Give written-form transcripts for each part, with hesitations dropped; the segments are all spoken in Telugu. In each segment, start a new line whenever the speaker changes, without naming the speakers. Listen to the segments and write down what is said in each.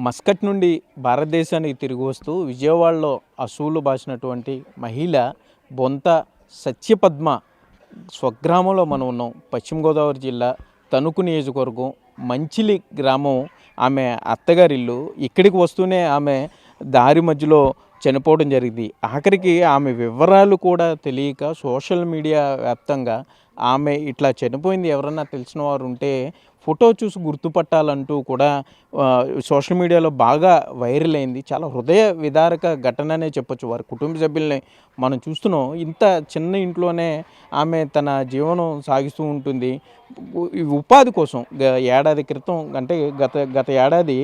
మస్కట్ నుండి భారతదేశానికి తిరిగి వస్తూ విజయవాడలో అసూలు బాసినటువంటి మహిళ బొంత సత్యపద్మ స్వగ్రామంలో మనం ఉన్నాం. పశ్చిమ గోదావరి జిల్లా తణుకు నియోజకవర్గం మంచిలి గ్రామం ఆమె అత్తగారిల్లు. ఇక్కడికి వస్తూనే ఆమె దారి మధ్యలో చనిపోవడం జరిగింది. ఆఖరికి ఆమె వివరాలు కూడా తెలియక సోషల్ మీడియా వ్యాప్తంగా ఆమె ఇట్లా చనిపోయింది ఎవరన్నా తెలిసిన వారు ఉంటే ఫోటో చూసి గుర్తుపట్టాలంటూ కూడా సోషల్ మీడియాలో బాగా వైరల్ అయింది. చాలా హృదయ విదారక ఘటననే చెప్పొచ్చు. వారి కుటుంబ సభ్యుల్ని మనం చూస్తున్నాం. ఇంత చిన్న ఇంట్లోనే ఆమె తన జీవనం సాగిస్తూ ఉంటుంది. ఉపాధి కోసం ఏడాది క్రితం అంటే గత ఏడాది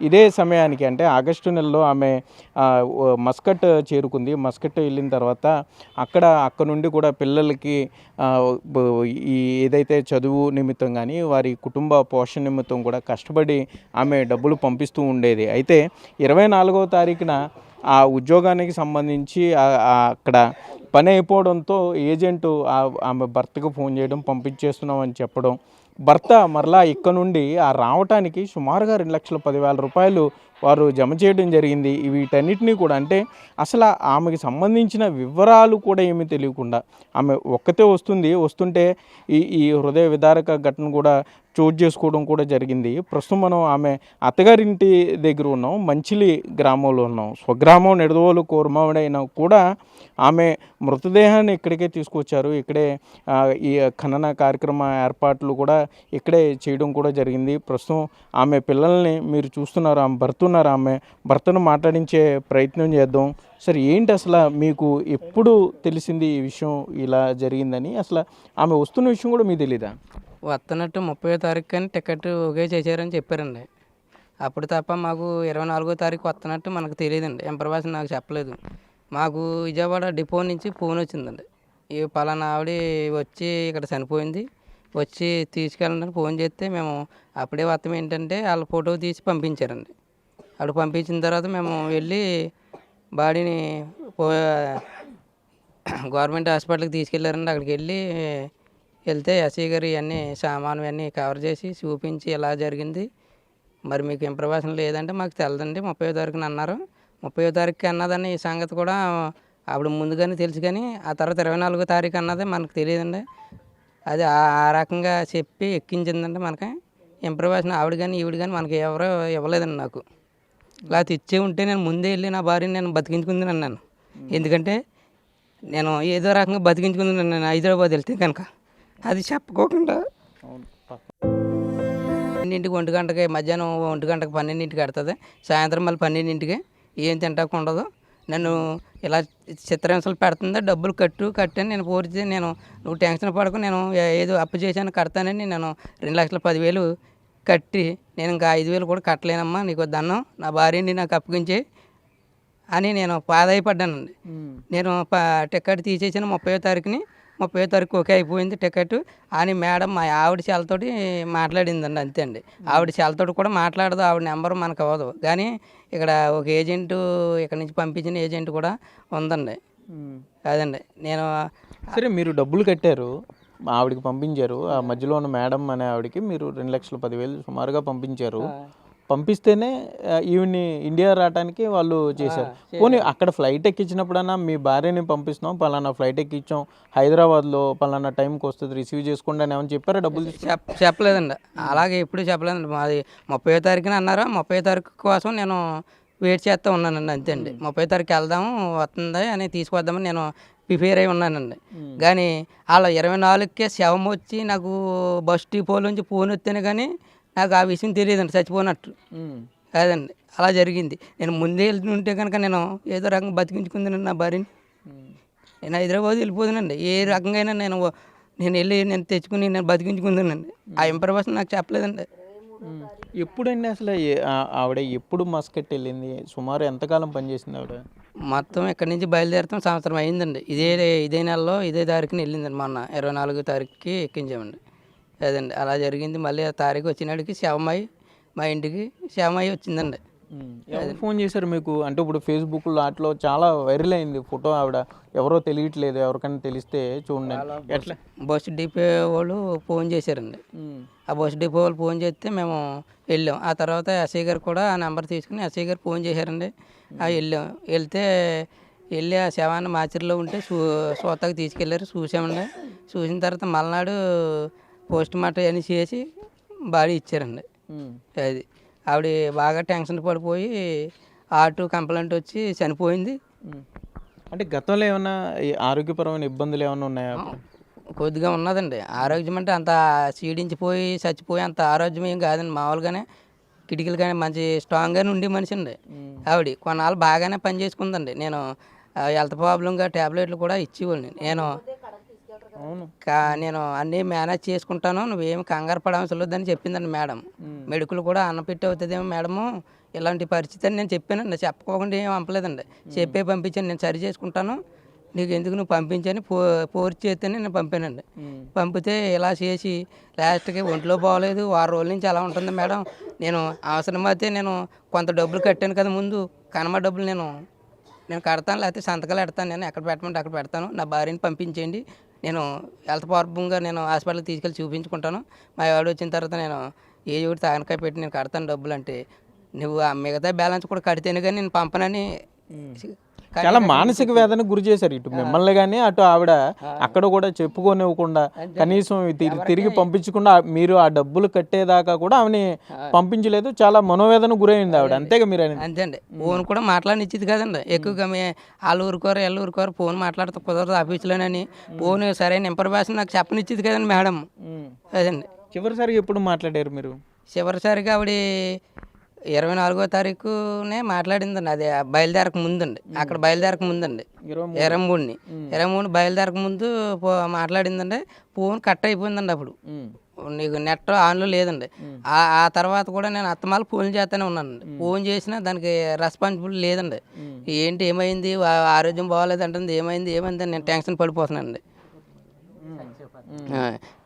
ఇదే సమయానికి అంటే ఆగస్టు నెలలో ఆమె మస్కట్ చేరుకుంది. మస్కట్ వెళ్ళిన తర్వాత అక్కడ నుండి కూడా పిల్లలకి ఈ ఏదైతే చదువు నిమిత్తం కానీ వారి కుటుంబ పోషణ నిమిత్తం కూడా కష్టపడి ఆమె డబ్బులు పంపిస్తూ ఉండేది. అయితే 24వ తారీఖున ఆ ఉద్యోగానికి సంబంధించి అక్కడ పని అయిపోవడంతో ఏజెంటు ఆమె భర్తకు ఫోన్ చేయడం, పంపించేస్తున్నామని చెప్పడం, భర్త మరలా ఇక్కడ నుండి రావటానికి సుమారుగా 2,10,000 రూపాయలు వారు జమ చేయడం జరిగింది. వీటన్నిటినీ కూడా అంటే అసలు ఆమెకి సంబంధించిన వివరాలు కూడా ఏమీ తెలియకుండా ఆమె ఒక్కతే వస్తుంటే ఈ హృదయ విదారక ఘటన కూడా చోటు చేసుకోవడం కూడా జరిగింది. ప్రస్తుతం మనం ఆమె అత్తగారింటి దగ్గర ఉన్నాం, మంచిలి గ్రామంలో ఉన్నాం. స్వగ్రామం నిడదవోలు కోరమావిడైనా కూడా ఆమె మృతదేహాన్ని ఇక్కడికే తీసుకొచ్చారు. ఇక్కడే ఈ ఖనన కార్యక్రమ ఏర్పాట్లు కూడా ఇక్కడే చేయడం కూడా జరిగింది. ప్రస్తుతం ఆమె పిల్లల్ని మీరు చూస్తున్నారు, ఆమె భర్తను మాట్లాడించే ప్రయత్నం చేద్దాం. సరే, ఏంటి అసలు మీకు ఎప్పుడు తెలిసింది ఈ విషయం ఇలా జరిగిందని? అసలు ఆమె వస్తున్న విషయం కూడా మీకు తెలీదా?
వస్తున్నట్టు 30వ తారీఖు కానీ టికెట్ ఓకే చేశారని చెప్పారండి. అప్పుడు తప్ప మాకు 24వ తారీఖు వస్తున్నట్టు మనకు తెలియదండి. ఇన్ఫర్మేషన్ నాకు చెప్పలేదు. మాకు విజయవాడ డిపో నుంచి ఫోన్ వచ్చిందండి. ఈ పలానా ఆవిడ వచ్చి ఇక్కడ చనిపోయింది, వచ్చి తీసుకెళ్ళండి ఫోన్ చేస్తే మేము అప్పుడే వస్తాం. ఏంటంటే వాళ్ళ ఫోటో తీసి పంపించారండి. అక్కడ పంపించిన తర్వాత మేము వెళ్ళి బాడీని గవర్నమెంట్ హాస్పిటల్కి తీసుకెళ్ళారండి. అక్కడికి వెళ్తే ఎస్ఐ గారు ఇవన్నీ సామాను అన్నీ కవర్ చేసి చూపించి ఇలా జరిగింది, మరి మీకు ఇన్ఫర్మేషన్ లేదంటే మాకు తెలదండి, 30వ తారీఖున అన్నారు. 30వ తారీఖు అన్నదని ఈ సంగతి కూడా అప్పుడు ముందుగానే తెలుసు, కానీ ఆ తర్వాత 24వ తారీఖు అన్నది మనకు తెలియదండి. అది ఆ రకంగా చెప్పి ఎక్కించిందండి. మనకి ఇన్ఫర్మేషన్ ఆవిడ కానీ ఈవిడ కానీ మనకి ఎవరో ఇవ్వలేదండి. నాకు లేకపోతే ఇచ్చే ఉంటే నేను ముందే వెళ్ళి నా భార్యని నేను బతికించుకుంది అన్నాను. ఎందుకంటే నేను ఏదో రకంగా బతికించుకుంది నేను హైదరాబాద్ వెళ్తే కనుక అది చెప్పుకోకుండా 12ంటికి 1 గంటకి మధ్యాహ్నం 1 గంటకి 12ంటికి కడుతుంది, సాయంత్రం మళ్ళీ 12ంటికి ఏం తింటాక ఉండదు. నన్ను ఇలా చిత్రహింసలు పెడుతుందా, డబ్బులు కట్టని నేను పోరితే నువ్వు టెన్షన్ పడకు, నేను ఏదో అప్పు చేశాను కడతానని నేను 2,10,000 కట్టి నేను ఇంకా 5,000 కూడా కట్టలేనమ్మా, నీకు దండం, నా భార్యని నాకు అప్పగించే అని నేను పాదాయపడ్డానండి. నేను టికెట్ తీసేసాను 30వ తారీఖుని. 30వ తారీఖు ఓకే అయిపోయింది టికెట్ అని మేడం మా ఆవిడ సెలతోటి మాట్లాడిందండి. అంతే అండి. ఆవిడ సెలతోటి కూడా మాట్లాడదు, ఆవిడ నెంబర్ మనకు అవ్వదు. కానీ ఇక్కడ ఒక ఏజెంటు ఇక్కడ నుంచి పంపించిన ఏజెంట్ కూడా ఉందండి. అదండి నేను.
సరే, మీరు డబ్బులు కట్టారు, ఆవిడకి పంపించారు. ఆ మధ్యలో ఉన్న మేడం అనే ఆవిడకి మీరు 2,10,000 సుమారుగా పంపించారు. పంపిస్తేనే ఈవిడ్ని ఇండియా రావడానికి వాళ్ళు చేశారు. పోనీ అక్కడ ఫ్లైట్ ఎక్కించినప్పుడన్నా మీ భార్యని పంపిస్తున్నాం, పలానా ఫ్లైట్ ఎక్కించాం, హైదరాబాద్లో పలానా టైంకి వస్తుంది, రిసీవ్ చేసుకోండి అని ఏమైనా చెప్పారా? డబ్బులు
చెప్పలేదండి. అలాగే ఎప్పుడు చెప్పలేదండి. మాది 30వ తారీఖున అన్నారు. 30వ తారీఖు కోసం నేను వెయిట్ చేస్తూ ఉన్నానండి. అంతే అండి. 30వ తారీఖు వెళ్దాము, వస్తుంది అని తీసుకొద్దామని నేను ప్రిపేర్ అయి ఉన్నానండి. కానీ అలా 24కే శవం వచ్చి నాకు బస్ డిపోల నుంచి ఫోన్ వస్తేనే కానీ నాకు ఆ విషయం తెలియదండి, చచ్చిపోయినట్టు. కాదండి, అలా జరిగింది. నేను ముందే వెళ్తుంటే కనుక నేను ఏదో రకంగా బతికించుకుందానండి నా భార్యని. నేను హైదరాబాద్ వెళ్ళిపోతానండి. ఏ రకంగా నేను వెళ్ళి నేను తెచ్చుకుని నేను బతికించుకుందానండి. ఆ ఇన్ఫర్మేషన్ నాకు చెప్పలేదండి.
ఎప్పుడండి అసలు ఆవిడ ఎప్పుడు మస్కట్ వెళ్ళింది? సుమారు ఎంతకాలం పనిచేసింది ఆవిడ?
మొత్తం ఇక్కడి నుంచి బయలుదేరుతాం సంవత్సరం అయిందండి. ఇదే నెలలో ఇదే తారీఖున వెళ్ళిందండి. మొన్న 24వ తారీఖుకి ఎక్కించామండి. అదండి, అలా జరిగింది. మళ్ళీ ఆ తారీఖు వచ్చినాడికి శవమై మా ఇంటికి శవమై వచ్చిందండి.
ఎవరు ఫోన్ చేశారు మీకు? అంటే ఇప్పుడు ఫేస్బుక్లో వాటిలో చాలా వైరల్ అయింది ఫోటో, ఆవిడ ఎవరో తెలియట్లేదు, ఎవరికైనా తెలిస్తే చూడండి ఎట్లా?
బస్ డిపో వాళ్ళు ఫోన్ చేశారండి. ఆ బస్ డిపో వాళ్ళు ఫోన్ చేస్తే మేము వెళ్ళాం. ఆ తర్వాత ఎస్ఐ గారు కూడా ఆ నెంబర్ తీసుకుని ఎస్ఐ గారు ఫోన్ చేశారండి. వెళ్ళాం. వెళ్ళి ఆ శవాన్ని మాచిరిలో ఉంటే సోతకు తీసుకెళ్ళారు. చూసామండి. చూసిన తర్వాత మలనాడు పోస్ట్ మార్టం అని చేసి బాడీ ఇచ్చారండి. అది ఆవిడ బాగా టెన్షన్ పడిపోయి ఆటో కంప్లైంట్ వచ్చి చనిపోయింది.
అంటే గతంలో ఏమన్నా ఈ ఆరోగ్యపరమైన ఇబ్బందులు ఏమైనా ఉన్నాయా?
కొద్దిగా ఉన్నదండి. ఆరోగ్యం అంటే అంత క్షీణించిపోయి చచ్చిపోయి అంత ఆరోగ్యం ఏం కాదండి. మామూలుగానే కిటికీలు కానీ మంచి స్ట్రాంగ్గానే ఉండే మనిషి అండి ఆవిడ. కొన్నాళ్ళు బాగానే పని చేసుకుందండి. నేను హెల్త్ ప్రాబ్లంగా ట్యాబ్లెట్లు కూడా ఇచ్చేవాడిని. నేను అన్నీ మేనేజ్ చేసుకుంటాను, నువ్వేమి కంగారు పడవలసిన వద్దని చెప్పిందండి మేడం. మెడికల్ కూడా అన్నపెట్టి అవుతుందేమో మేడము ఇలాంటి పరిస్థితి అని నేను చెప్పానండి. చెప్పుకోకుండా ఏం పంపలేదండి. చెప్పే పంపించాను, నేను సరి చేసుకుంటాను, నీకు ఎందుకు నువ్వు పంపించని ఫోర్స్ చేస్తేనే నేను పంపానండి. పంపితే ఇలా చేసి లాస్ట్కి ఒంట్లో బాగోలేదు, 6 రోజుల నుంచి అలా ఉంటుంది మేడం, నేను అవసరమైతే నేను కొంత డబ్బులు కట్టాను కదా ముందు, కనమ డబ్బులు నేను కడతాను, లేకపోతే సంతకాలు పెడతాను, నేను ఎక్కడ పెట్టమంటే అక్కడ పెడతాను, నా భార్యని పంపించేయండి, నేను హెల్త్ ప్రాబ్లంగా నేను హాస్పిటల్కి తీసుకెళ్ళి చూపించుకుంటాను, మా ఆవిడ వచ్చిన తర్వాత నేను ఏ ఒకటి తాగనకాయ పెట్టి నేను కడతాను డబ్బులు అంటే, నువ్వు ఆ మిగతా బ్యాలెన్స్ కూడా కడితేనే కానీ నేను పంపనని
చాలా మానసిక వేదనకు గురి చేశారు. ఇటు మిమ్మల్ని కానీ అటు ఆవిడ అక్కడ కూడా చెప్పుకోనివ్వకుండా కనీసం తిరిగి పంపించకుండా మీరు ఆ డబ్బులు కట్టేదాకా కూడా ఆమెని పంపించలేదు. చాలా మనోవేదన గురైంది ఆవిడ. అంతేగా మీరు?
అంతే అండి. ఫోన్ కూడా మాట్లాడనిచ్చేది కదండి. ఎక్కువగా వాళ్ళు ఊరుకోరు వీళ్ళు ఊరుకోరు, ఫోన్ మాట్లాడుతూ కుదరదు ఆఫీసులోనని ఫోన్ సరైన ఇన్ఫర్మేషన్ నాకు చెప్పనిచ్చేది కదండి మేడం. అదండి.
చివరిసారిగా ఎప్పుడు మాట్లాడారు మీరు?
చివరిసారిగా ఆవిడ 24వ తారీఖునే మాట్లాడిందండి. అది బయలుదేరక ముందండి. అక్కడ బయలుదేరక ముందండి, 23 బయలుదేరక ముందు మాట్లాడిందండి. ఫోన్ కట్ అయిపోయిందండి. అప్పుడు నీకు నెట్ ఆన్లో లేదండి. ఆ తర్వాత కూడా నేను అత్తమాల ఫోన్ చేస్తూనే ఉన్నానండి. ఫోన్ చేసినా దానికి రెస్పాన్సిబుల్ లేదండి. ఏంటి ఏమైంది, ఆరోగ్యం బాగోలేదు అంటుంది, ఏమైంది అని నేను టెన్షన్ పడిపోతున్నానండి.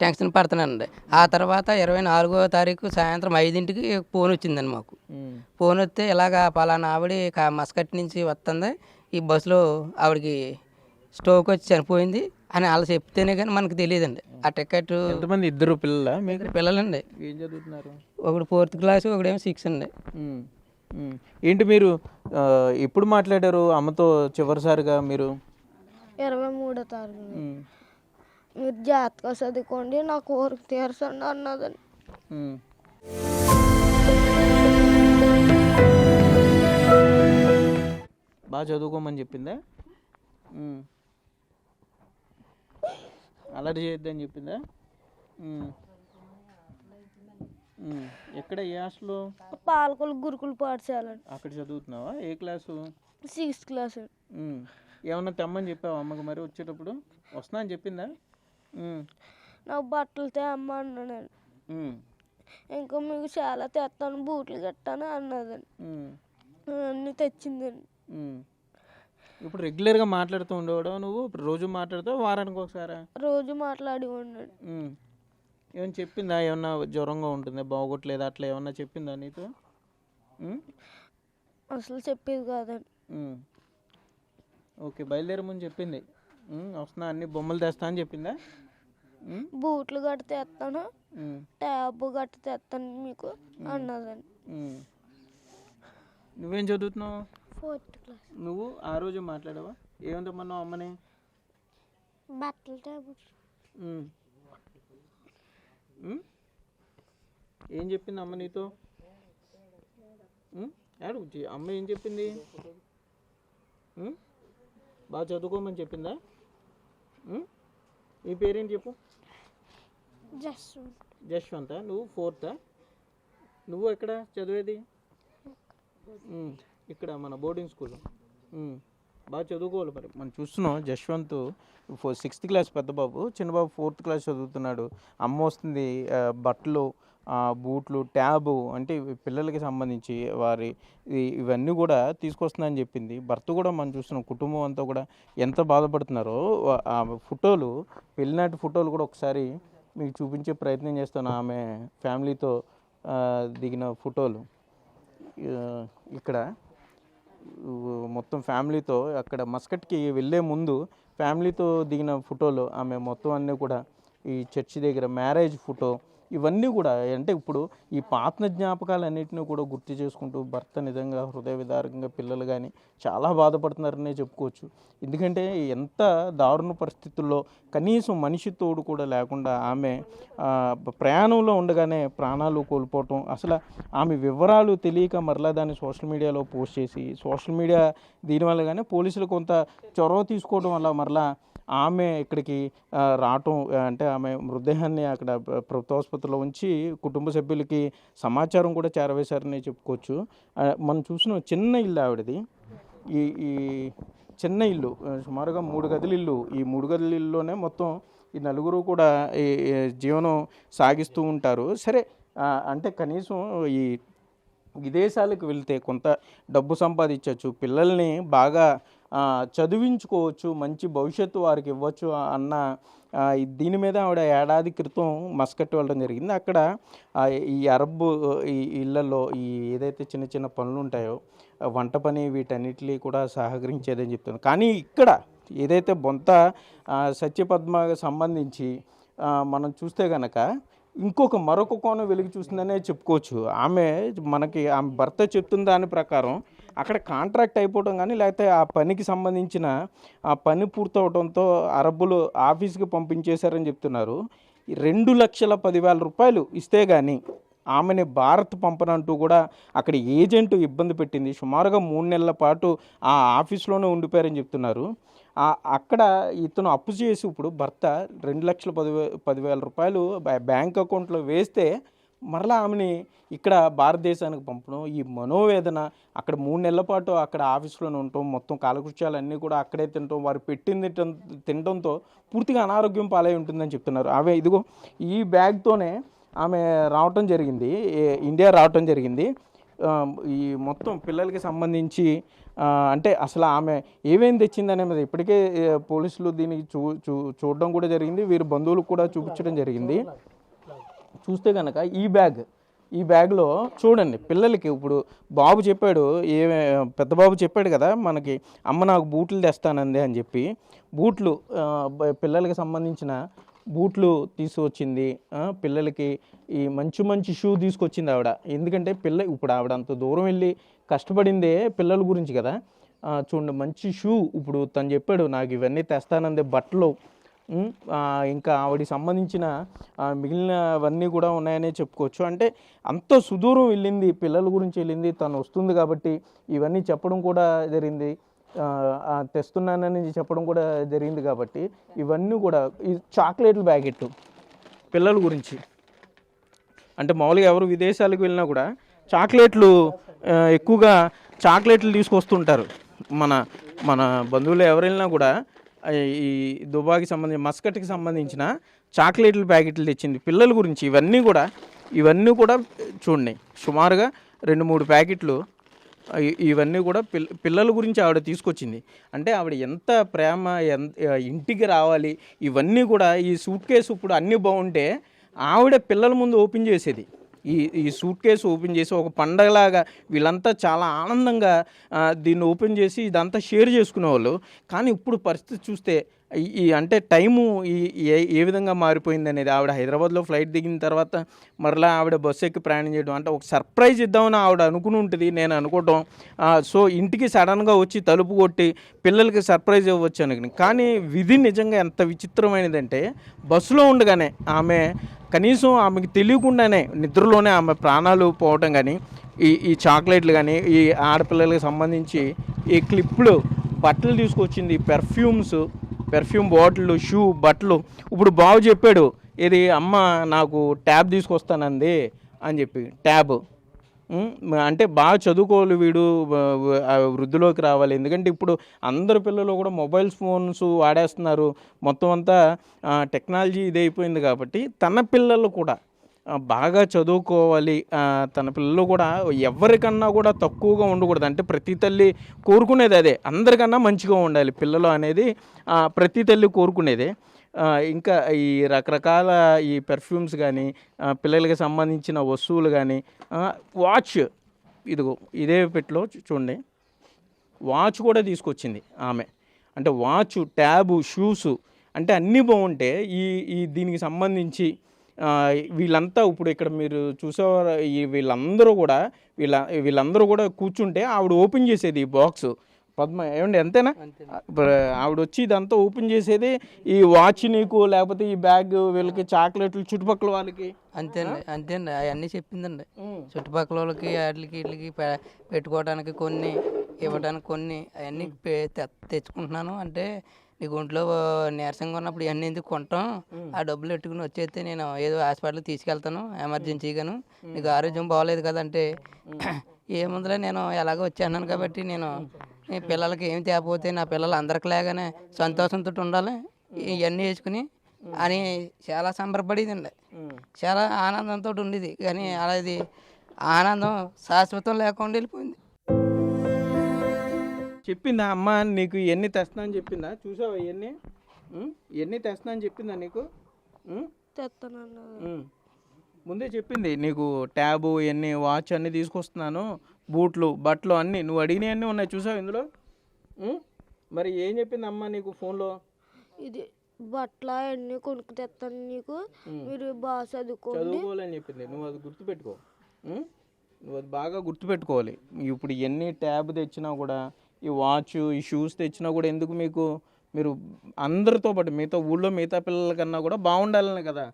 టెన్షన్ పడుతున్నానండి. ఆ తర్వాత 24వ తారీఖు సాయంత్రం 5ంటికి ఫోన్ వచ్చిందండి మాకు. ఫోన్ వస్తే ఇలాగ పలానా ఆవిడ మస్కట్ నుంచి వస్తుంది, ఈ బస్సులో ఆవిడకి స్ట్రోక్ వచ్చి చనిపోయింది అని వాళ్ళు చెప్తేనే కానీ మనకు తెలియదండి. ఆ టికెట్.
ఎంతమంది? 2 పిల్లలా మీకు?
పిల్లలండి.
ఏం చదువుతున్నారు?
ఒకడు 4th క్లాసు, ఒకడేమో 6 అండి.
ఏంటి మీరు ఎప్పుడు మాట్లాడారు అమ్మతో చివరిసారిగా మీరు?
23వ తారీఖు. మీరు జాగ్రత్తగా చదువుకోండి, నా కోరిక తీర్చండి అన్నదండి.
బాగా చదువుకోమని చెప్పిందా? అలర్ట్ చేయొద్దని చెప్పిందా? ఎక్కడ, ఏ హాస్టల్లో?
పాలకొల్లు గురుకుల పాఠశాల.
అక్కడ చదువుతున్నావా? ఏ క్లాసు?
6th class.
ఏమన్నా తెమ్మని చెప్పావా అమ్మకి మరి వచ్చేటప్పుడు? వస్తున్నా అని చెప్పిందా?
నాకు బట్టలు తేమ్మ అన్నానండి. ఇంకా మీకు చాలా తెస్తాను, బూట్లు కట్టాను అన్నదండి. అన్నీ తెచ్చిందండి.
ఇప్పుడు రెగ్యులర్గా మాట్లాడుతూ ఉండేవాడు నువ్వు? రోజు మాట్లాడుతావు, వారానికి ఒకసారా?
రోజు మాట్లాడి ఉన్నాడు.
ఏమన్నా చెప్పిందా? ఏమన్నా జ్వరంగా ఉంటుంది, బాగోట్లేదు, అట్లా ఏమన్నా చెప్పిందా నీతో?
అసలు చెప్పేది కాదండి.
ఓకే, బయలుదేరే ముందు చెప్పింది వస్తున్నా, అన్ని బొమ్మలు తెస్తా అని చెప్పిందా?
బూట్లు గట్ట తెస్తాను, ట్యాబ్ గట్ట తెస్తాను మీకు అన్నదండి.
నువ్వేం చదువుతున్నావు?
4th class.
నువ్వు ఆ రోజు మాట్లాడావా? ఏమంతమన్నావు అమ్మని?
బట్టలు ట్యాబ్.
ఏం చెప్పింది అమ్మ నీతో? అమ్మ ఏం చెప్పింది? బాగా చదువుకోమని చెప్పిందా? నీ పేరేంటి చెప్పు? జశ్వంత. నువ్వు 4th? నువ్వు ఎక్కడ చదివేది? ఇక్కడ మన బోర్డింగ్ స్కూల్. బాగా చదువుకోవాలి మరి. మనం చూస్తున్నాం జశ్వంత్ 6th క్లాస్ పెద్ద బాబు, చిన్న బాబు 4th క్లాస్ చదువుతున్నాడు. అమ్మ వస్తుంది, బట్టలు, బూట్లు, ట్యాబు, అంటే పిల్లలకి సంబంధించి వారి ఇవన్నీ కూడా తీసుకొస్తుందని చెప్పింది. భర్త కూడా మనం చూస్తున్నాం, కుటుంబం అంతా కూడా ఎంత బాధపడుతున్నారో. ఆ ఫోటోలు, పెళ్ళినాటి ఫోటోలు కూడా ఒకసారి మీకు చూపించే ప్రయత్నం చేస్తాను. ఆమె ఫ్యామిలీతో దిగిన ఫోటోలు ఇక్కడ మొత్తం ఫ్యామిలీతో అక్కడ మస్కట్కి వెళ్ళే ముందు ఫ్యామిలీతో దిగిన ఫోటోలు ఆమె మొత్తం అన్నీ కూడా ఈ చర్చి దగ్గర మ్యారేజ్ ఫోటో ఇవన్నీ కూడా అంటే ఇప్పుడు ఈ పాత జ్ఞాపకాలన్నింటినీ కూడా గుర్తు చేసుకుంటూ భర్త నిజంగా హృదయ విదారకంగా పిల్లలు కానీ చాలా బాధపడుతున్నారనే చెప్పుకోవచ్చు. ఎందుకంటే ఎంత దారుణ పరిస్థితుల్లో కనీసం మనిషి తోడు కూడా లేకుండా ఆమె ప్రయాణంలో ఉండగానే ప్రాణాలు కోల్పోవటం, అసలు ఆమె వివరాలు తెలియక మరలా దాన్ని సోషల్ మీడియాలో పోస్ట్ చేసి సోషల్ మీడియా దీనివల్ల కానీ పోలీసులు కొంత చొరవ తీసుకోవడం వల్ల మరలా ఆమె ఇక్కడికి రావటం అంటే ఆమె మృతదేహాన్ని అక్కడ ప్రభుత్వ ఆసుపత్రిలో ఉంచి కుటుంబ సభ్యులకి సమాచారం కూడా చేరవేశారని చెప్పుకోవచ్చు. మనం చూసిన చిన్న ఇల్లు ఆవిడది. ఈ చిన్న ఇల్లు సుమారుగా 3 గదుల ఇల్లు. ఈ 3 గదుల ఇల్లులోనే మొత్తం ఈ నలుగురు కూడా ఈ జీవనం సాగిస్తూ ఉంటారు. సరే అంటే కనీసం ఈ విదేశాలకు వెళ్తే కొంత డబ్బు సంపాదించవచ్చు, పిల్లల్ని బాగా చదివించుకోవచ్చు, మంచి భవిష్యత్తు వారికి ఇవ్వచ్చు అన్న దీని మీద ఆవిడ ఏడాది క్రితం మస్కట్ వెళ్ళడం జరిగింది. అక్కడ ఈ అరబ్ ఈ ఇళ్లలో ఈ ఏదైతే చిన్న చిన్న పనులు ఉంటాయో వంట పని వీటన్నిటిని కూడా సహకరించేదని చెప్తుంది. కానీ ఇక్కడ ఏదైతే బొంత సత్యపద్మకు సంబంధించి మనం చూస్తే కనుక మరొక కోణం వెలుగు చూస్తుందనే చెప్పుకోవచ్చు. ఆమె భర్త చెప్తున్న దాని ప్రకారం అక్కడ కాంట్రాక్ట్ అయిపోవడం కానీ లేకపోతే ఆ పనికి సంబంధించిన ఆ పని పూర్తవడంతో అరబ్బులు ఆఫీస్కి పంపించేశారని చెప్తున్నారు. 2,10,000 రూపాయలు ఇస్తే కానీ ఆమెని భారత్ పంపనంటూ కూడా అక్కడ ఏజెంట్ ఇబ్బంది పెట్టింది. సుమారుగా 3 నెలల పాటు ఆ ఆఫీస్లోనే ఉండిపోయారని చెప్తున్నారు. అక్కడ ఇతను అప్పు చేసి ఇప్పుడు భర్త 2,10,000 రూపాయలు బ్యాంక్ అకౌంట్లో వేస్తే మరలా ఆమెని ఇక్కడ భారతదేశానికి పంపడం, ఈ మనోవేదన అక్కడ 3 నెలల పాటు అక్కడ ఆఫీస్లోనే ఉండటం, మొత్తం కాలకృత్యాలన్నీ కూడా అక్కడే తినటం, వారు పెట్టింది తినడంతో పూర్తిగా అనారోగ్యం పాలై ఉంటుందని చెప్తున్నారు. ఇదిగో ఈ బ్యాగ్తోనే ఆమె రావటం జరిగింది, ఇండియా రావటం జరిగింది. ఈ మొత్తం పిల్లలకి సంబంధించి అంటే అసలు ఆమె ఏమేమి తెచ్చిందనేది ఇప్పటికే పోలీసులు దీనికి చూడడం కూడా జరిగింది, వీరి బంధువులకు కూడా చూపించడం జరిగింది. చూస్తే కనుక ఈ బ్యాగ్లో చూడండి పిల్లలకి ఇప్పుడు బాబు చెప్పాడు, పెద్ద బాబు చెప్పాడు కదా మనకి, అమ్మ నాకు బూట్లు తెస్తానంది అని చెప్పి బూట్లు పిల్లలకి సంబంధించిన బూట్లు తీసుకొచ్చింది. పిల్లలకి ఈ మంచి షూ తీసుకొచ్చింది ఆవిడ. ఎందుకంటే ఇప్పుడు ఆవిడ అంత దూరం వెళ్ళి కష్టపడిందే పిల్లల గురించి కదా. చూడండి మంచి షూ, ఇప్పుడు తను చెప్పాడు నాకు ఇవన్నీ తెస్తానందే బట్టలు, ఇంకా ఆవిడకి సంబంధించిన మిగిలినవన్నీ కూడా ఉన్నాయనే చెప్పుకోవచ్చు. అంటే అంత సుదూరం వెళ్ళింది, పిల్లల గురించి వెళ్ళింది, తను వస్తుంది కాబట్టి ఇవన్నీ చెప్పడం కూడా జరిగింది, తెస్తున్నానని చెప్పడం కూడా జరిగింది. కాబట్టి ఇవన్నీ కూడా ఈ చాక్లెట్ల ప్యాకెట్ పిల్లల గురించి, అంటే మామూలుగా ఎవరు విదేశాలకు వెళ్ళినా కూడా చాక్లెట్లు ఎక్కువగా చాక్లెట్లు తీసుకొస్తుంటారు. మన బంధువులు ఎవరు వెళ్ళినా కూడా ఈ దుబాయ్కి సంబంధించి మస్కట్కి సంబంధించిన చాక్లెట్ల ప్యాకెట్లు తెచ్చింది పిల్లల గురించి. ఇవన్నీ కూడా చూడండి సుమారుగా 2-3 ప్యాకెట్లు ఇవన్నీ కూడా పిల్లల గురించి ఆవిడ తీసుకొచ్చింది. అంటే ఆవిడ ఎంత ప్రేమ, ఇంటికి రావాలి, ఇవన్నీ కూడా ఈ సూట్ కేసు ఇప్పుడు అన్నీ బాగుంటే ఆవిడ పిల్లల ముందు ఓపెన్ చేసేది. ఈ సూట్ కేసు ఓపెన్ చేసి ఒక పండగలాగా వీళ్ళంతా చాలా ఆనందంగా దీన్ని ఓపెన్ చేసి ఇదంతా షేర్ చేసుకునేవాళ్ళు. కానీ ఇప్పుడు పరిస్థితి చూస్తే అంటే టైము ఏ విధంగా మారిపోయింది అనేది, ఆవిడ హైదరాబాద్లో ఫ్లైట్ దిగిన తర్వాత మరలా ఆవిడ బస్సు ఎక్కి ప్రయాణం చేయడం, అంటే ఒక సర్ప్రైజ్ ఇద్దామని ఆవిడ అనుకుని ఉంటుంది, నేను అనుకోవటం. సో ఇంటికి సడన్గా వచ్చి తలుపు కొట్టి పిల్లలకి సర్ప్రైజ్ ఇవ్వచ్చు అనుకుని, కానీ విధి నిజంగా ఎంత విచిత్రమైనదంటే బస్సులో ఉండగానే ఆమె కనీసం ఆమెకి తెలియకుండానే నిద్రలోనే ఆమె ప్రాణాలు పోవటం కానీ, ఈ చాక్లెట్లు కానీ, ఈ ఆడపిల్లలకి సంబంధించి ఈ క్లిప్లు, బట్టలు తీసుకొచ్చింది, పెర్ఫ్యూమ్ బాటిల్, షూ, బట్టలు. ఇప్పుడు బాబు చెప్పాడు ఇది అమ్మ నాకు ట్యాబ్ తీసుకొస్తానంది అని చెప్పి, ట్యాబ్ అంటే బాగా చదువుకోవాలి వీడు, వృద్ధిలోకి రావాలి. ఎందుకంటే ఇప్పుడు అందరు పిల్లలు కూడా ఫోన్స్ వాడేస్తున్నారు, మొత్తం అంతా టెక్నాలజీ ఇదైపోయింది. కాబట్టి తన పిల్లలు కూడా బాగా చదువుకోవాలి, తన పిల్లలు కూడా ఎవరికన్నా కూడా తక్కువగా ఉండకూడదు. అంటే ప్రతి తల్లి కోరుకునేది అదే, అందరికన్నా మంచిగా ఉండాలి పిల్లలు అనేది ప్రతి తల్లి కోరుకునేదే. ఇంకా ఈ రకరకాల ఈ పెర్ఫ్యూమ్స్ కానీ, పిల్లలకి సంబంధించిన వస్తువులు కానీ, వాచ్, ఇదిగో ఇదే పెట్టిలో చూడండి వాచ్ కూడా తీసుకొచ్చింది ఆమె. అంటే వాచ్, ట్యాబు, షూసు అంటే అన్నీ బాగుంటే ఈ దీనికి సంబంధించి వీళ్ళంతా ఇప్పుడు ఇక్కడ మీరు చూసేవారు వీళ్ళందరూ కూడా కూర్చుంటే ఆవిడ ఓపెన్ చేసేది ఈ బాక్స్. పద్మ ఏమండి అంతేనా? ఆవిడ వచ్చి ఇదంతా ఓపెన్ చేసేది ఈ వాచ్ నీకు, లేకపోతే ఈ బ్యాగ్ వీళ్ళకి, చాక్లెట్లు చుట్టుపక్కల వాళ్ళకి.
అంతే అండి అవన్నీ చెప్పిందండి. చుట్టుపక్కల వాళ్ళకి వీటికి పెట్టుకోవడానికి కొన్ని, ఇవ్వడానికి కొన్ని అవన్నీ తెచ్చుకుంటున్నాను. అంటే నీకు ఒంట్లో నీరసంగా ఉన్నప్పుడు ఇవన్నీ ఎందుకు కొంటాం, ఆ డబ్బులు పెట్టుకుని వచ్చేస్తే నేను ఏదో హాస్పిటల్కి తీసుకెళ్తాను ఎమర్జెన్సీగాను, నీకు ఆరోగ్యం బాగోలేదు కదంటే ఏముందిలే నేను ఎలాగో వచ్చాను కాబట్టి నేను పిల్లలకి ఏమి తేకపోతే నా పిల్లలు అందరికి లేగానే సంతోషంతో ఉండాలి ఇవన్నీ వేసుకుని అని చాలా సంబరపడేదండి. చాలా ఆనందంతో ఉండేది. కానీ అలాది ఆనందం శాశ్వతం లేకుండా వెళ్ళిపోయింది.
చెప్పిందా అమ్మ నీకు ఇవన్నీ తెస్తున్నా అని చెప్పిందా? చూసావా ఇవన్నీ తెస్తున్నా అని చెప్పిందా నీకు?
తెస్తానన్నా
ముందే చెప్పింది నీకు ట్యాబు, ఇవన్నీ, వాచ్ అన్నీ తీసుకొస్తున్నాను, బూట్లు, బట్టలు అన్నీ నువ్వు అడిగినవన్నీ ఉన్నాయి. చూసావు ఇందులో? మరి ఏం చెప్పింది అమ్మ నీకు ఫోన్లో?
ఇది బట్టలు అవన్నీ కొనుక్కు తెస్తాను నీకు, మీరు బాగా
చదువుకోవాలని చెప్పింది. నువ్వు అది గుర్తుపెట్టుకో. నువ్వు అది బాగా గుర్తుపెట్టుకోవాలి. ఇప్పుడు ఎన్ని ట్యాబ్ తెచ్చినా కూడా, ఈ వాచ్, ఈ షూస్ తెచ్చినా కూడా ఎందుకు మీకు? మీరు అందరితో పాటు మిగతా పిల్లల కన్నా కూడా బాగుండాలనే కదా.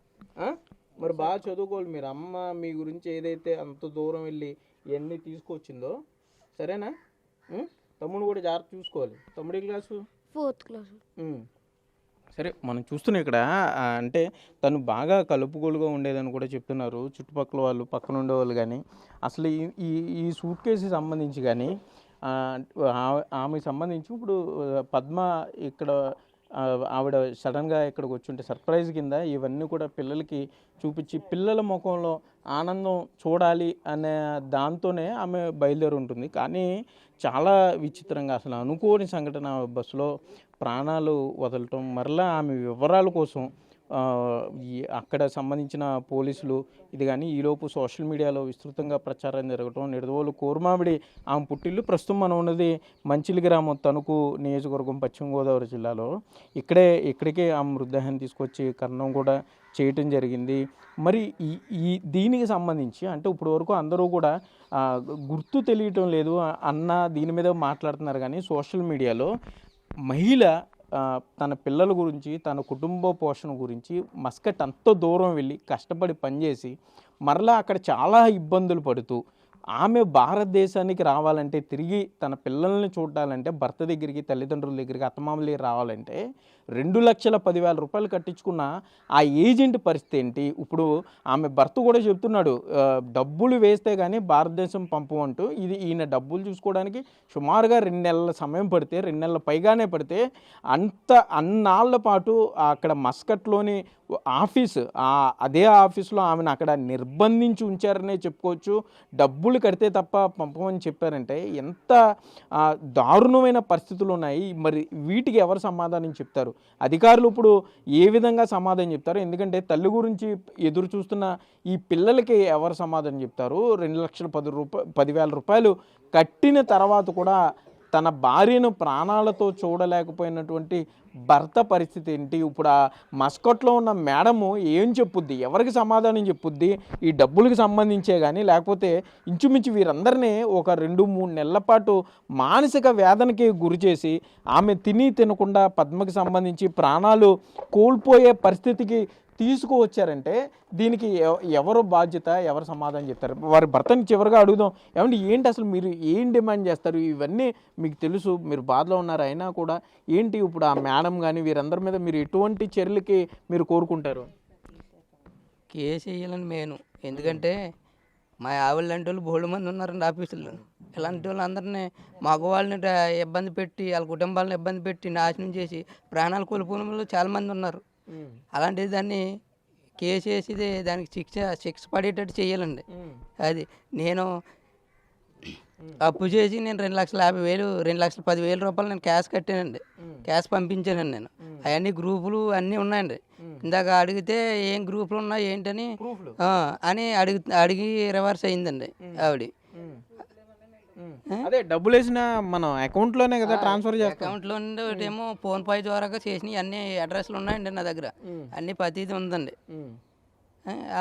మరి బాగా చదువుకోవాలి మీరు. అమ్మ మీ గురించి ఏదైతే అంత దూరం వెళ్ళి ఇవన్నీ తీసుకొచ్చిందో, సరేనా? తమ్ముడు కూడా జాగ్రత్త చూసుకోవాలి. తమ్ముడి క్లాసు
4th క్లాస్.
సరే, మనం చూస్తున్నాం ఇక్కడ అంటే తను బాగా కలుపుగోలుగా ఉండేదని కూడా చెప్తున్నారు చుట్టుపక్కల వాళ్ళు, పక్కన ఉండేవాళ్ళు. కానీ అసలు ఈ సూట్ కేసుకి సంబంధించి కానీ ఆమెకు సంబంధించి ఇప్పుడు పద్మ ఇక్కడ ఆవిడ సడన్గా ఇక్కడికి వచ్చి ఉంటే సర్ప్రైజ్ కింద ఇవన్నీ కూడా పిల్లలకి చూపించి పిల్లల ముఖంలో ఆనందం చూడాలి అనే దాంతోనే ఆమె బయలుదేరి ఉంటుంది. కానీ చాలా విచిత్రంగా అసలు అనుకోని సంఘటన, బస్సులో ప్రాణాలు వదలటం. మరలా ఆమె వివరాల కోసం అక్కడ సంబంధించిన పోలీసులు ఇది కానీ ఈలోపు సోషల్ మీడియాలో విస్తృతంగా ప్రచారం జరగటం. నిడదవోలు కోరమామిడి ఆమె పుట్టిల్లు. ప్రస్తుతం మనం ఉన్నది మంచిలి గ్రామం, తణుకు నియోజకవర్గం, పశ్చిమ గోదావరి జిల్లాలో. ఇక్కడికే ఆమె మృతదేహాన్ని తీసుకొచ్చి కర్ణం కూడా చేయటం జరిగింది. మరి దీనికి సంబంధించి అంటే ఇప్పుడు వరకు అందరూ కూడా గుర్తు తెలియటం లేదు అన్న దీని మీద మాట్లాడుతున్నారు. కానీ సోషల్ మీడియాలో మహిళ తన పిల్లల గురించి, తన కుటుంబ పోషణ గురించి మస్కట్ అంత దూరం వెళ్ళి కష్టపడి పనిచేసి మరలా అక్కడ చాలా ఇబ్బందులు పడుతూ ఆమె భారతదేశానికి రావాలంటే, తిరిగి తన పిల్లల్ని చూడాలంటే, భర్త దగ్గరికి, తల్లిదండ్రుల దగ్గరికి, అత్తమామల దగ్గరికి రావాలంటే 2,10,000 రూపాయలు కట్టించుకున్న ఆ ఏజెంట్ పరిస్థితి ఏంటి? ఇప్పుడు ఆమె భర్త కూడా చెప్తున్నాడు, డబ్బులు వేస్తే కానీ భారతదేశం పంపమంటూ. ఈయన డబ్బులు చూసుకోవడానికి సుమారుగా 2 నెలల సమయం పడితే, 2 నెలల పైగానే పడితే అన్నాళ్ళ పాటు అక్కడ మస్కట్లోని ఆఫీసు, అదే ఆఫీసులో ఆమెను అక్కడ నిర్బంధించి ఉంచారనే చెప్పుకోవచ్చు. డబ్బులు కడితే తప్ప పంపమని చెప్పారంటే ఎంత దారుణమైన పరిస్థితులు ఉన్నాయి. మరి వీటికి ఎవరు సమాధానం చెప్తారు? అధికారులు ఇప్పుడు ఏ విధంగా సమాధానం చెప్తారు? ఎందుకంటే తల్లి గురించి ఎదురు చూస్తున్న ఈ పిల్లలకి ఎవరు సమాధానం చెప్తారు? 2,10,000 రూపాయలు కట్టిన తర్వాత కూడా తన భార్యను ప్రాణాలతో చూడలేకపోయినటువంటి భర్త పరిస్థితి ఏంటి? ఇప్పుడు ఆ మస్కట్లో ఉన్న మేడము ఏం చెప్పుద్ది? ఎవరికి సమాధానం చెప్పుద్ది? ఈ డబ్బులకు సంబంధించే కానీ, లేకపోతే ఇంచుమించు వీరందరినీ ఒక 2-3 నెలల పాటు మానసిక వేదనకి గురి చేసి ఆమె తినకుండా పద్మకి సంబంధించి ప్రాణాలు కోల్పోయే పరిస్థితికి తీసుకువచ్చారంటే దీనికి ఎవరు బాధ్యత? ఎవరు సమాధానం చెప్తారు? వారి భర్తని చివరిగా అడుగుదాం. ఏమంటే ఏంటి అసలు మీరు ఏం డిమాండ్ చేస్తారు? ఇవన్నీ మీకు తెలుసు, మీరు బాధలో ఉన్నారు. అయినా కూడా ఏంటి ఇప్పుడు ఆ మేడం కానీ వీరందరి మీద మీరు ఎటువంటి చర్యలకి మీరు కోరుకుంటారు?
కేసు వేయాలని మెయిన్. ఎందుకంటే మా ఆవిడ లాంటి వాళ్ళు బోల్డ్ మంది ఉన్నారండి ఆఫీసుల్లో. ఇలాంటి వాళ్ళందరినీ, మగవాళ్ళని ఇబ్బంది పెట్టి, వాళ్ళ కుటుంబాలను ఇబ్బంది పెట్టి నాశనం చేసి ప్రాణాలు కోల్పోయిన వాళ్ళు చాలామంది ఉన్నారు. అలాంటిది దాన్ని కేసు వేసి దానికి శిక్ష పడేటట్టు చేయాలండి. అది నేను అప్పు చేసి నేను 2,50,000 2,10,000 రూపాయలు నేను క్యాష్ కట్టానండి. క్యాష్ పంపించానండి నేను. అవన్నీ గ్రూపులు అన్నీ ఉన్నాయండి. ఇందాక అడిగితే ఏం గ్రూపులు ఉన్నాయి ఏంటని అని అడిగి రివర్స్ అయిందండి ఆవిడ.
అదే డబ్బులు వేసిన మనం అకౌంట్లోనే కదా ట్రాన్స్ఫర్ చేస్తాం.
అకౌంట్లో నుండి ఒకటేమో ఫోన్ పే ద్వారా చేసినవి అన్ని అడ్రస్లు ఉన్నాయండి నా దగ్గర, అన్ని ప్రతిదీ ఉందండి.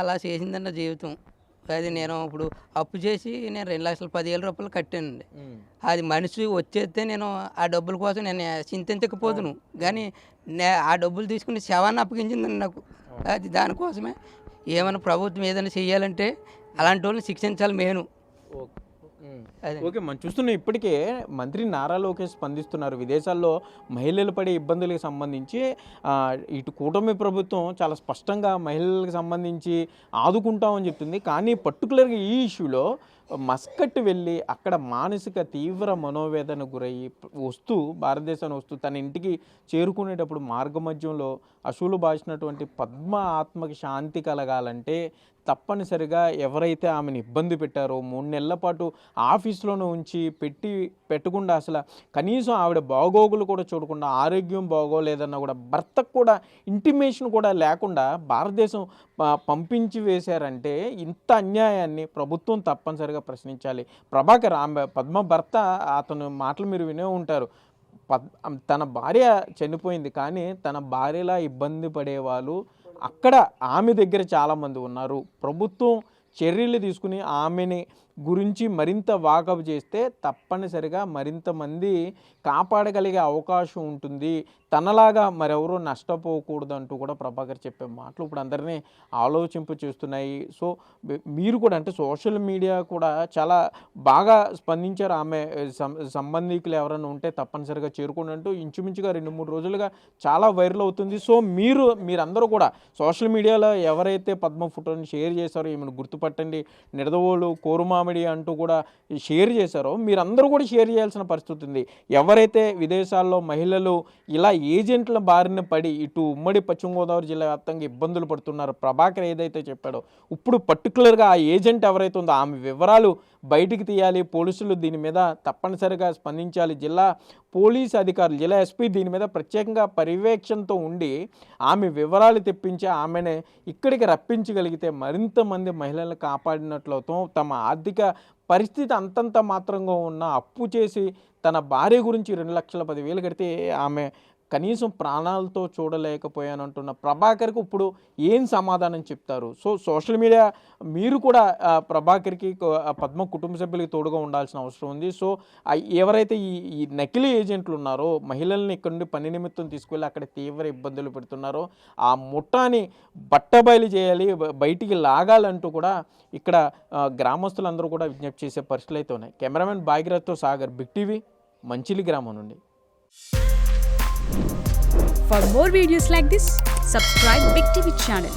అలా చేసిందండి నా జీవితం. అది నేను ఇప్పుడు అప్పు చేసి నేను 2,10,000 రూపాయలు కట్టానండి. అది మనిషి వచ్చేస్తే నేను ఆ డబ్బుల కోసం నేను చింతించకపోదును, కానీ ఆ డబ్బులు తీసుకుని శవాన్ని అప్పగించిందండి నాకు. అది దానికోసమే ఏమైనా ప్రభుత్వం ఏదైనా చెయ్యాలంటే అలాంటి వాళ్ళని శిక్షించాలి మెయిన్.
ఓకే, మనం చూస్తున్నాం ఇప్పటికే మంత్రి నారా లోకేష్ స్పందిస్తున్నారు. విదేశాల్లో మహిళలు పడే ఇబ్బందులకు సంబంధించి ఇటు కూటమి ప్రభుత్వం చాలా స్పష్టంగా మహిళలకు సంబంధించి ఆదుకుంటామని చెప్తుంది. కానీ పర్టికులర్గా ఈ ఇష్యూలో మస్కట్ వెళ్ళి అక్కడ మానసిక తీవ్ర మనోవేదన గురయ్యి భారతదేశాన్ని వస్తూ తన ఇంటికి చేరుకునేటప్పుడు మార్గమధ్యంలో అశువులు బాసినటువంటి పద్మ ఆత్మకి శాంతి కలగాలంటే తప్పనిసరిగా ఎవరైతే ఆమెను ఇబ్బంది పెట్టారో 3 నెలల పాటు ఆఫీస్లోనే ఉంచి పెట్టకుండా అసలు కనీసం ఆవిడ బాగోగులు కూడా చూడకుండా ఆరోగ్యం బాగోలేదన్నా కూడా భర్తకు కూడా ఇంటిమేషన్ కూడా లేకుండా భారతదేశం పంపించి వేశారంటే ఇంత అన్యాయాన్ని ప్రభుత్వం తప్పనిసరిగా ప్రశ్నించాలి. ప్రభాకర్ పద్మ భర్త అతను మాటలు మీరు వినే ఉంటారు. తన భార్య చనిపోయింది, కానీ తన భార్యలా ఇబ్బంది పడేవాళ్ళు అక్కడ ఆమె దగ్గర చాలామంది ఉన్నారు. ప్రభుత్వం చర్యలు తీసుకుని ఆమెని గురించి మరింత వాకప్ చేస్తే తప్పనిసరిగా మరింత మంది కాపాడగలిగే అవకాశం ఉంటుంది. తనలాగా మరెవరూ నష్టపోకూడదు అంటూ కూడా ప్రభాకర్ చెప్పే మాటలు ఇప్పుడు అందరినీ ఆలోచింపు చేస్తున్నాయి. సో మీరు కూడా అంటే సోషల్ మీడియా కూడా చాలా బాగా స్పందించారు. ఆమె సంబంధికులు ఎవరైనా ఉంటే తప్పనిసరిగా చేరుకోండి అంటూ ఇంచుమించుగా 2-3 రోజులుగా చాలా వైరల్ అవుతుంది. సో మీరందరూ కూడా సోషల్ మీడియాలో ఎవరైతే పద్మ ఫోటోని షేర్ చేశారో ఈమెను గుర్తుపట్టండి, నిడదవోలు కోరుమామిడి అంటూ కూడా షేర్ చేశారో మీరందరూ కూడా షేర్ చేయాల్సిన పరిస్థితి ఉంది. ఎవరైతే విదేశాల్లో మహిళలు ఇలా ఏజెంట్ల బారిన పడి ఇటు ఉమ్మడి పశ్చిమ గోదావరి జిల్లా వ్యాప్తంగా ఇబ్బందులు పడుతున్నారు, ప్రభాకర్ ఏదైతే చెప్పాడో ఇప్పుడు పర్టికులర్గా ఆ ఏజెంట్ ఎవరైతే ఉందో ఆమె వివరాలు బయటికి తీయాలి. పోలీసులు దీని మీద తప్పనిసరిగా స్పందించాలి. జిల్లా పోలీస్ అధికారులు, జిల్లా ఎస్పీ దీని మీద ప్రత్యేకంగా పర్యవేక్షణతో ఉండి ఆమె వివరాలు తెప్పించి ఆమెను ఇక్కడికి రప్పించగలిగితే మరింత మంది మహిళలను కాపాడినట్లవుతాం. తమ ఆర్థిక పరిస్థితి అంతంత మాత్రంగా ఉన్న అప్పు చేసి తన భార్య గురించి 2,10,000 కడితే ఆమె కనీసం ప్రాణాలతో చూడలేకపోయానంటున్న ప్రభాకర్కి ఇప్పుడు ఏం సమాధానం చెప్తారు? సో సోషల్ మీడియా మీరు కూడా ప్రభాకర్కి పద్మ కుటుంబ సభ్యులకి తోడుగా ఉండాల్సిన అవసరం ఉంది. సో ఎవరైతే ఈ నకిలీ ఏజెంట్లు ఉన్నారో మహిళల్ని ఇక్కడ నుండి పని నిమిత్తం తీసుకెళ్ళి అక్కడ తీవ్ర ఇబ్బందులు పెడుతున్నారో ఆ ముఠాని బట్టబయలు చేయాలి, బయటికి లాగాలంటూ కూడా ఇక్కడ గ్రామస్తులందరూ కూడా విజ్ఞప్తి చేసే పరిస్థితులు అయితే ఉన్నాయి. Cameraman భాగీరథ్తో Sagar, big TV, Manchili గ్రామం నుండి.
For more videos like this, subscribe Big TV channel.